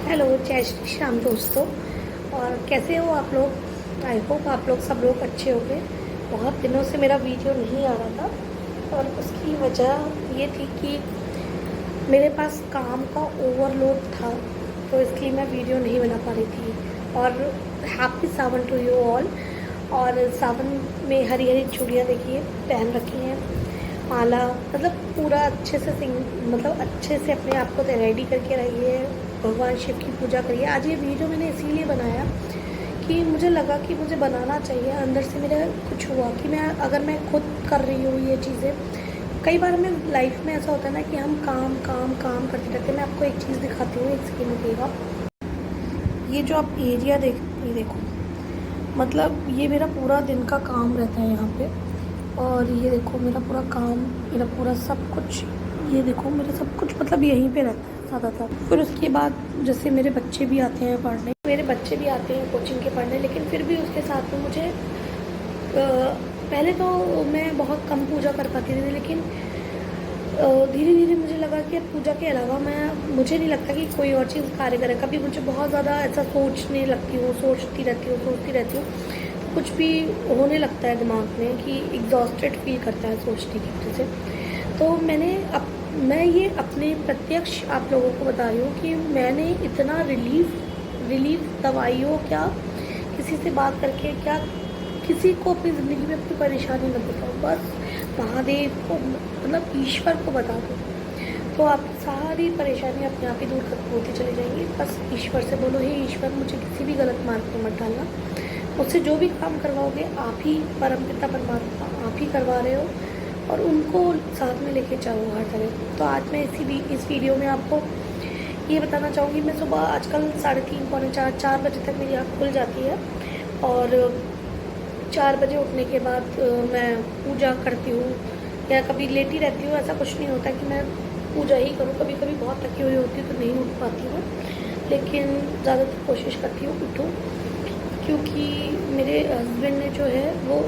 Hello, जय श्री श्याम दोस्तों। और कैसे हो आप लोग? आई होप आप लोग सब लोग अच्छे होंगे। बहुत दिनों से मेरा वीडियो नहीं आ रहा था और उसकी वजह ये थी कि मेरे पास काम का ओवरलोड था, तो इसलिए मैं वीडियो नहीं बना पा रही थी। और happy Sawan to you all. और सावन में हरी हरी चूड़ियाँ देखिए पहन रखी हैं, माला, मतलब पूरा अच्छे से मतलब अच्छे से अपने आप को रेडी करके रहिए, भगवान शिव की पूजा करिए। आज ये वीडियो मैंने इसीलिए बनाया कि मुझे लगा कि मुझे बनाना चाहिए। अंदर से मेरा कुछ हुआ कि अगर मैं खुद कर रही हूँ ये चीज़ें। कई बार हमें लाइफ में ऐसा होता है ना कि हम काम काम काम करते रहते हैं। मैं आपको एक चीज़ दिखाती हूँ, एक स्किन देगा। ये जो आप एरिया देखो, मतलब ये मेरा पूरा दिन का काम रहता है यहाँ पे। और ये देखो मेरा पूरा काम, मेरा पूरा सब कुछ, ये देखो मेरा सब कुछ मतलब यहीं पे रहता है ज़्यादातर। फिर उसके बाद जैसे मेरे बच्चे भी आते हैं पढ़ने, मेरे बच्चे भी आते हैं कोचिंग के पढ़ने, लेकिन फिर भी उसके साथ में मुझे पहले तो मैं बहुत कम पूजा कर पाती थी, लेकिन धीरे धीरे मुझे लगा कि पूजा के अलावा मुझे नहीं लगता कि कोई और चीज़ कार्य करे। कभी मुझे बहुत ज़्यादा ऐसा सोचने लगती हूँ, सोचती रहती हूँ, कुछ भी होने लगता है दिमाग में कि एग्जॉस्टेड फील करता है सोचने की वजह से। तो मैं ये अपने प्रत्यक्ष आप लोगों को बता रही हूँ कि मैंने इतना रिलीफ दवाइयों क्या, किसी से बात करके क्या, किसी को अपनी ज़िंदगी में अपनी परेशानी मत बताओ, बस महादेव को मतलब ईश्वर को बता दो, तो आप सारी परेशानी अपने आप ही दूर खत्म होती चली जाएंगी। बस ईश्वर से बोलो, हे ईश्वर मुझे किसी भी गलत मार्ग में मत डालना, मुझसे जो भी काम करवाओगे आप ही परमपिता परमात्मा आप ही करवा रहे हो, और उनको साथ में लेके जाओ हर तरह। तो आज मैं इस वीडियो में आपको ये बताना चाहूँगी। मैं सुबह आजकल 3:30 पौने 4 बजे तक मेरी आँख खुल जाती है, और 4 बजे उठने के बाद मैं पूजा करती हूँ या कभी लेटी रहती हूँ। ऐसा कुछ नहीं होता कि मैं पूजा ही करूँ, कभी कभी बहुत थकी हुई होती है तो नहीं उठ पाती हूँ, लेकिन ज़्यादातर कोशिश करती हूँ उठूँ, क्योंकि मेरे हस्बैंड ने जो है वो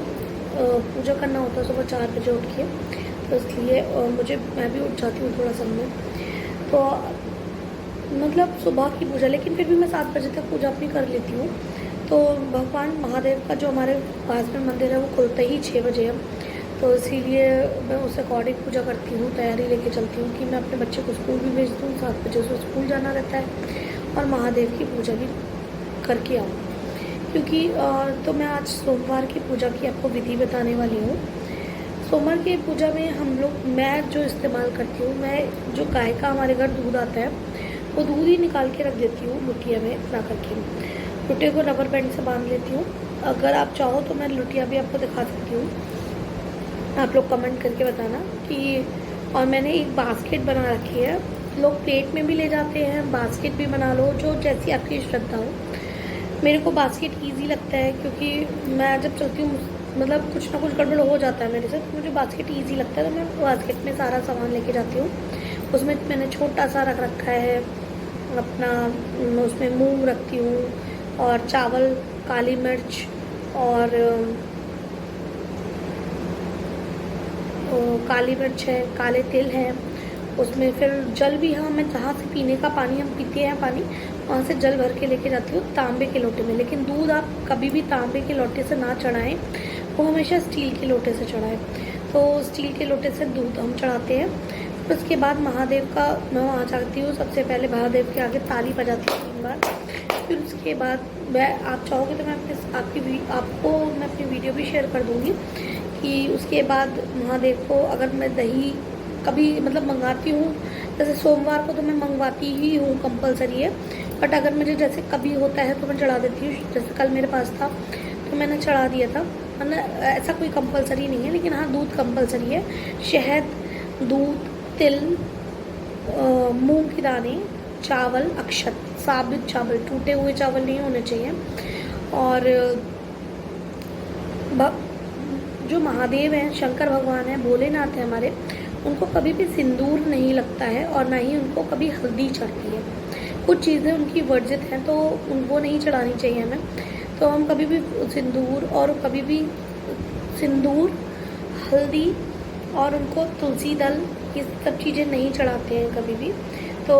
पूजा करना होता है सुबह 4 बजे उठ के, तो इसलिए मैं भी उठ जाती हूँ थोड़ा समय। तो मतलब सुबह की पूजा, लेकिन फिर भी मैं 7 बजे तक पूजा अपनी कर लेती हूँ। तो भगवान महादेव का जो हमारे पास में मंदिर है वो खुलते ही 6 बजे है, तो इसीलिए मैं उस अकॉर्डिंग पूजा करती हूँ, तैयारी लेके चलती हूँ कि मैं अपने बच्चे को स्कूल भी भेज दूँ। 7 बजे से स्कूल जाना रहता है और महादेव की पूजा भी करके आऊँ, क्योंकि तो मैं आज सोमवार की पूजा की आपको विधि बताने वाली हूँ। सोमवार की पूजा में मैं जो इस्तेमाल करती हूँ, मैं जो गाय का हमारे घर दूध आता है वो दूध ही निकाल के रख देती हूँ लुटिया में ला करके। लुटिया को रबर बैंड से बांध लेती हूँ। अगर आप चाहो तो मैं लुटिया भी आपको दिखा सकती हूँ, आप लोग कमेंट करके बताना कि। और मैंने एक बास्केट बना रखी है, लोग प्लेट में भी ले जाते हैं, बास्केट भी बना लो, जो जैसी आपकी श्रद्धा हो। मेरे को बास्केट ईजी लगता है, क्योंकि मैं जब चलती हूँ मतलब कुछ ना कुछ गड़बड़ हो जाता है मेरे से, तो मुझे बास्केट ईजी लगता है, तो मैं बास्केट में सारा सामान लेके जाती हूँ। उसमें मैंने छोटा सा रख रखा है अपना, उसमें मूंग रखती हूँ और चावल, काली मिर्च और काली मिर्च है, काले तिल है उसमें। फिर जल भी, हाँ मैं जहाँ से पीने का पानी हम पीते हैं पानी, वहाँ से जल भर के लेके जाती हूँ तांबे के लोटे में। लेकिन दूध आप कभी भी तांबे के लोटे से ना चढ़ाएं, वो हमेशा स्टील के लोटे से चढ़ाएं। तो स्टील के लोटे से दूध हम चढ़ाते हैं। फिर उसके बाद महादेव का मैं वहाँ जाती हूँ, सबसे पहले महादेव के आगे ताली बजाती हूँ 3 बार। फिर उसके बाद आप चाहोगे तो मैं आपको मैं अपनी वीडियो भी शेयर कर दूँगी कि उसके बाद महादेव को अगर मैं दही कभी मतलब मंगाती हूँ, जैसे सोमवार को तो मैं मंगवाती ही हूँ, कंपलसरी है। बट अगर मुझे जैसे कभी होता है तो मैं चढ़ा देती हूँ, जैसे कल मेरे पास था तो मैंने चढ़ा दिया था। मतलब ऐसा कोई कंपलसरी नहीं है, लेकिन हाँ दूध कंपलसरी है। शहद, दूध, तिल, मूंग की दाने, चावल, अक्षत, साबुत चावल, टूटे हुए चावल नहीं होने चाहिए। और जो महादेव हैं, शंकर भगवान हैं, भोलेनाथ हैं हमारे, उनको कभी भी सिंदूर नहीं लगता है और ना ही उनको कभी हल्दी चढ़ती है। कुछ चीज़ें उनकी वर्जित हैं तो उनको नहीं चढ़ानी चाहिए हमें। तो हम कभी भी सिंदूर, हल्दी और उनको तुलसी दल, ये सब चीज़ें नहीं चढ़ाते हैं कभी भी। तो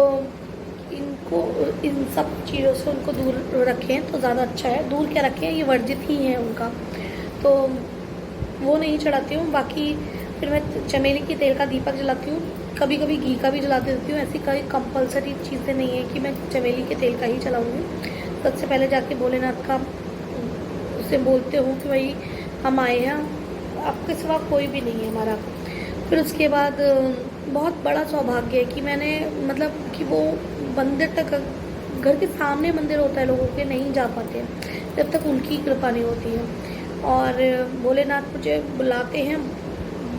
इनको इन सब चीज़ों से उनको दूर रखें तो ज़्यादा अच्छा है। दूर क्या रखें, ये वर्जित ही है उनका, तो वो नहीं चढ़ाती हूँ। बाकी फिर मैं चमेली के तेल का दीपक जलाती हूँ, कभी कभी घी का भी जला देती हूँ। ऐसी कोई कंपलसरी चीज़ें नहीं है कि मैं चमेली के तेल का ही जलाऊँगी। सबसे पहले जाके भोलेनाथ का उससे बोलते हूँ कि भाई हम आए हैं, आपके सिवा कोई भी नहीं है हमारा। फिर उसके बाद बहुत बड़ा सौभाग्य है कि मैंने मतलब कि वो मंदिर तक, घर के सामने मंदिर होता है, लोगों के नहीं जा पाते हैं जब तक उनकी कृपा नहीं होती है। और भोलेनाथ मुझे बुलाते हैं,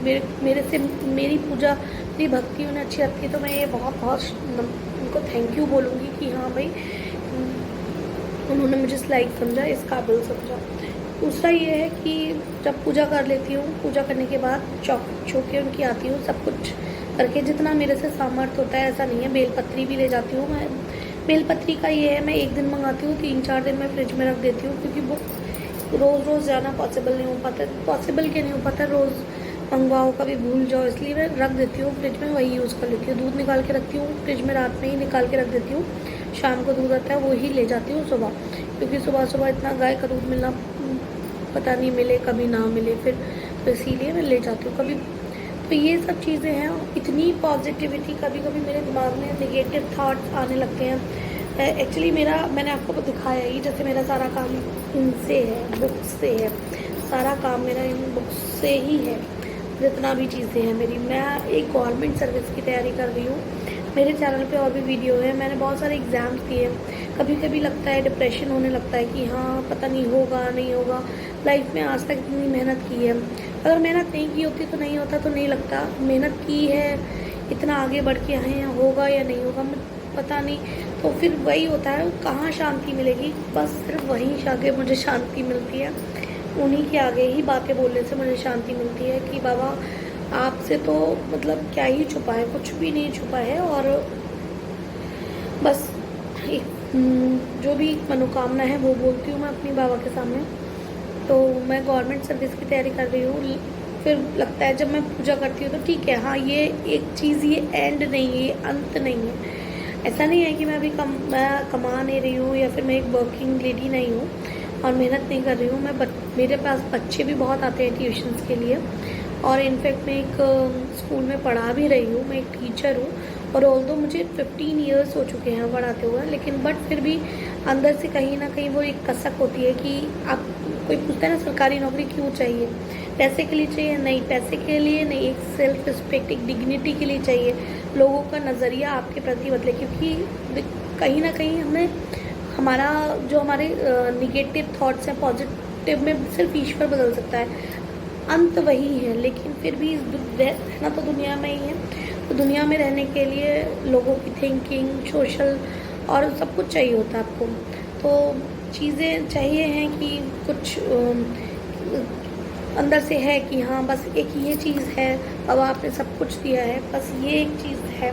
मेरे से मेरी पूजा, मेरी भक्ति उन्हें अच्छी लगती है, तो मैं ये बहुत बहुत उनको थैंक यू बोलूँगी कि हाँ भाई उन्होंने मुझे इस लायक समझा, इस काबिल समझा। दूसरा ये है कि जब पूजा कर लेती हूँ, पूजा करने के बाद चौक छू के उनकी आती हूँ, सब कुछ करके जितना मेरे से सामर्थ्य होता है, ऐसा नहीं है। बेलपत्री भी ले जाती हूँ मैं। बेलपत्री का ये है, मैं एक दिन मंगाती हूँ, 3-4 दिन मैं फ्रिज में रख देती हूँ, क्योंकि वो रोज़ रोज़ जाना पॉसिबल नहीं हो पाता, पॉसिबल क्या नहीं हो पाता, रोज़ मंगवाओ कभी भूल जाओ, इसलिए मैं रख देती हूँ फ्रिज में, वही यूज़ कर लेती हूँ। दूध निकाल के रखती हूँ फ्रिज में, रात में ही निकाल के रख देती हूँ, शाम को दूध आता है वो ही ले जाती हूँ सुबह, क्योंकि सुबह सुबह इतना गाय का दूध मिलना पता नहीं मिले कभी ना मिले, फिर तो इसीलिए मैं ले जाती हूँ कभी। तो ये सब चीज़ें हैं। इतनी पॉजिटिविटी, कभी कभी मेरे दिमाग में नेगेटिव थाट्स आने लगते हैं। एक्चुअली मैंने आपको दिखाया ही, जैसे मेरा सारा काम इनसे है, बुक्स से है, सारा काम मेरा इन बुक्स से ही है, जितना भी चीज़ें हैं मेरी। मैं एक गवर्नमेंट सर्विस की तैयारी कर रही हूँ, मेरे चैनल पे और भी वीडियो है, मैंने बहुत सारे एग्ज़ाम्स दिए। कभी कभी लगता है, डिप्रेशन होने लगता है कि हाँ पता नहीं होगा नहीं होगा, लाइफ में आज तक इतनी मेहनत की है, अगर मेहनत नहीं की होती तो नहीं होता, तो नहीं लगता मेहनत की है, इतना आगे बढ़ के आए हैं, होगा या नहीं होगा पता नहीं, तो फिर वही होता है, कहाँ शांति मिलेगी, बस सिर्फ वहीं आगे मुझे शांति मिलती है, उन्हीं के आगे ही बातें बोलने से मुझे शांति मिलती है कि बाबा आपसे तो मतलब क्या ही छुपा है, कुछ भी नहीं छुपा है। और बस एक जो भी मनोकामना है वो बोलती हूँ मैं अपनी बाबा के सामने। तो मैं गवर्नमेंट सर्विस की तैयारी कर रही हूँ। फिर लगता है जब मैं पूजा करती हूँ तो ठीक है, हाँ ये एक चीज़, ये एंड नहीं है, ये अंत नहीं है। ऐसा नहीं है कि मैं अभी मैं कमा नहीं रही हूँ या फिर मैं एक वर्किंग लेडी नहीं हूँ और मेहनत नहीं कर रही हूँ। मेरे पास बच्चे भी बहुत आते हैं ट्यूशन्स के लिए, और इनफैक्ट मैं एक स्कूल में पढ़ा भी रही हूँ, मैं एक टीचर हूँ। और ऑल्दो मुझे 15 ईयर्स हो चुके हैं पढ़ाते हुए, लेकिन बट फिर भी अंदर से कहीं ना कहीं वो एक कसक होती है कि आप, कोई पूछता है ना सरकारी नौकरी क्यों चाहिए, पैसे के लिए चाहिए? नहीं, पैसे के लिए नहीं, एक सेल्फ रिस्पेक्ट, एक डिग्निटी के लिए चाहिए, लोगों का नज़रिया आपके प्रति बदले, क्योंकि कहीं ना कहीं हमें हमारा जो हमारे निगेटिव थॉट्स हैं पॉजिटिव में सिर्फ ईश्वर बदल सकता है, अंत वही है। लेकिन फिर भी रहना तो दुनिया में ही है, तो दुनिया में रहने के लिए लोगों की थिंकिंग, सोशल और सब कुछ चाहिए होता है आपको। तो चीज़ें चाहिए हैं कि कुछ अंदर से है कि हाँ बस एक ये चीज़ है, अब आपने सब कुछ दिया है, बस ये एक चीज़ है,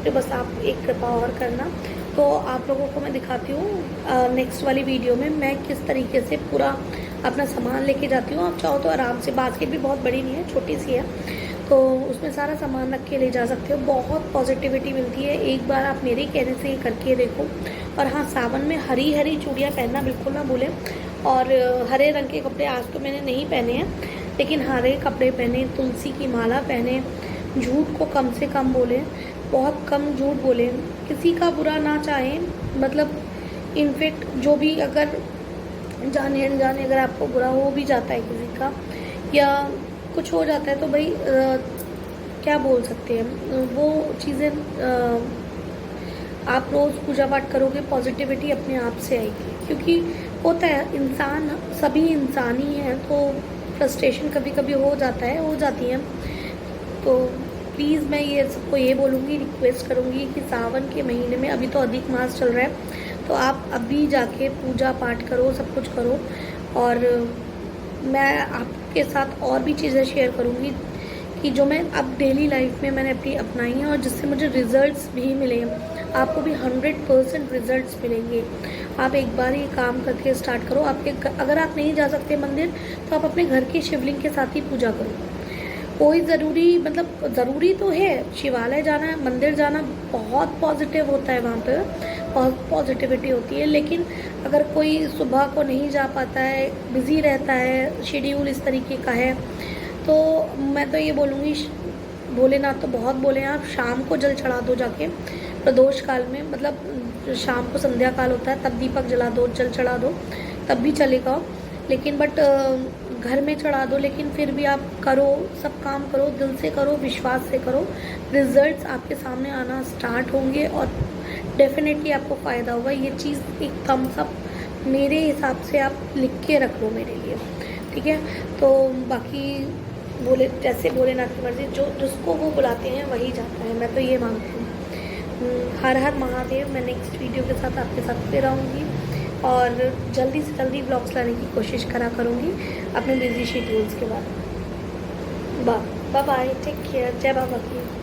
तो बस आप एक कृपा और करना। तो आप लोगों को मैं दिखाती हूँ नेक्स्ट वाली वीडियो में मैं किस तरीके से पूरा अपना सामान लेके जाती हूँ। आप चाहो तो आराम से, बास्केट भी बहुत बड़ी नहीं है, छोटी सी है, तो उसमें सारा सामान रख के ले जा सकते हो। बहुत पॉजिटिविटी मिलती है, एक बार आप मेरे कहने से ये करके देखो। और हाँ, सावन में हरी हरी चूड़ियाँ पहनना बिल्कुल ना भूलें, और हरे रंग के कपड़े आज तो मैंने नहीं पहने हैं, लेकिन हरे कपड़े पहने, तुलसी की माला पहने, झूठ को कम से कम बोलें, बहुत कम झूठ बोलें, किसी का बुरा ना चाहें, मतलब इनफैक्ट जो भी अगर जाने अनजाने अगर आपको बुरा हो भी जाता है किसी का या कुछ हो जाता है, तो भाई क्या बोल सकते हैं, वो चीज़ें आप रोज़ पूजा पाठ करोगे, पॉजिटिविटी अपने आप से आएगी। क्योंकि होता है, इंसान सभी इंसान ही हैं, तो फ्रस्ट्रेशन कभी कभी हो जाता है, हो जाती है। तो प्लीज़ मैं ये सबको ये बोलूँगी, रिक्वेस्ट करूँगी कि सावन के महीने में, अभी तो अधिक मास चल रहा है, तो आप अभी जाके पूजा पाठ करो, सब कुछ करो। और मैं आपके साथ और भी चीज़ें शेयर करूँगी कि जो मैं अब डेली लाइफ में मैंने अपनी अपनाई हैं और जिससे मुझे रिज़ल्ट्स भी मिले हैं। आपको भी 100% रिज़ल्ट्स मिलेंगे। आप एक बार ये काम करके स्टार्ट करो। अगर आप नहीं जा सकते मंदिर, तो आप अपने घर के शिवलिंग के साथ ही पूजा करो। कोई ज़रूरी मतलब ज़रूरी तो है, शिवालय जाना, मंदिर जाना बहुत पॉजिटिव होता है वहाँ पे, बहुत पॉजिटिविटी होती है। लेकिन अगर कोई सुबह को नहीं जा पाता है, बिज़ी रहता है, शेड्यूल इस तरीके का है, तो मैं तो ये बोलूँगी भोलेनाथ तो बहुत बोले हैं, आप शाम को जल चढ़ा दो जाके प्रदोष काल में, मतलब शाम को संध्या काल होता है तब दीपक जला दो, जल चढ़ा दो, तब भी चलेगा। लेकिन बट घर में चढ़ा दो, लेकिन फिर भी आप करो, सब काम करो, दिल से करो, विश्वास से करो, रिजल्ट्स आपके सामने आना स्टार्ट होंगे और डेफिनेटली आपको फ़ायदा होगा। ये चीज़ एक थम्स अप मेरे हिसाब से आप लिख के रख लो मेरे लिए, ठीक है। तो बाकी बोले जैसे भोलेनाथ की मर्जी, जो जिसको वो बुलाते हैं वही जाता है, मैं तो ये मानती हूँ। हर हर महादेव। मैं नेक्स्ट वीडियो के साथ आपके साथ फिर आऊँगी और जल्दी से जल्दी ब्लॉग्स लाने की कोशिश करा करूँगी अपने बिजी शेड्यूल्स के बाद। बाय बाय, टेक केयर, जय बाबा की।